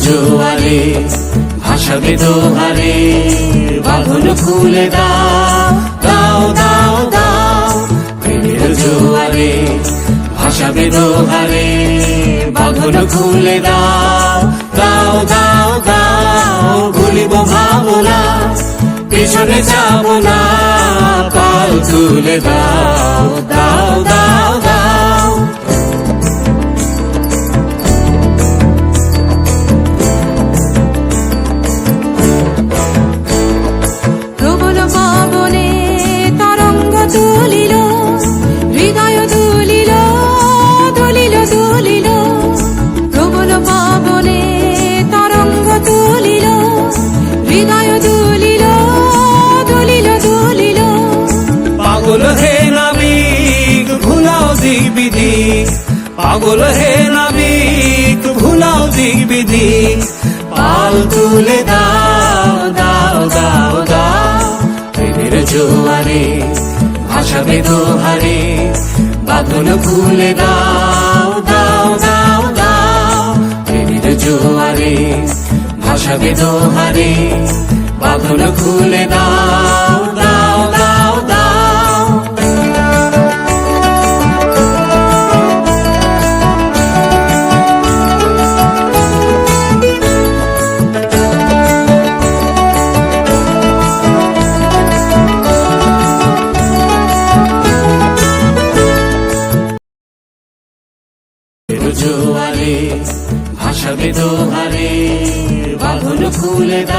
জোয়ারে ভাসাবে দোহারে, বাঁধন খুলে দাও দাও দাও দাও। প্রেমের জোয়ারে ভাসাবে দোহারে, বাঁধন খুলে দাও দাও দাও দাও। ভুলিব ভাবনা, পেছনে যাব না, পাল তুলে দাও দাও দাও দাও। প্রবল পবনে তরঙ্গ তুলিল, হৃদয় দুলিল দুলিল দুলিল। প্রবল পবনে তরঙ্গ তুলিল, হৃদয় দুলিল দুলিল দুলিল। পাগল হে নাবিক ভুলাও দিক বিধি, পাগল হে নাবিক ভুলাও দিক বিধি। পাল তুলে দাও দাও দাও দাও। প্রেমের জোয়ারে ভাসাবে দোহারে, বাঁধন খুলে দাও দাও দাও দাও। প্রেমের জোয়ারে ভাসাবে দোহারে, বাঁধন খুলে দাও দাও দাও দাও। জোয়ারে ভাসাবে দোহারে, বাঁধন খুলে দাও।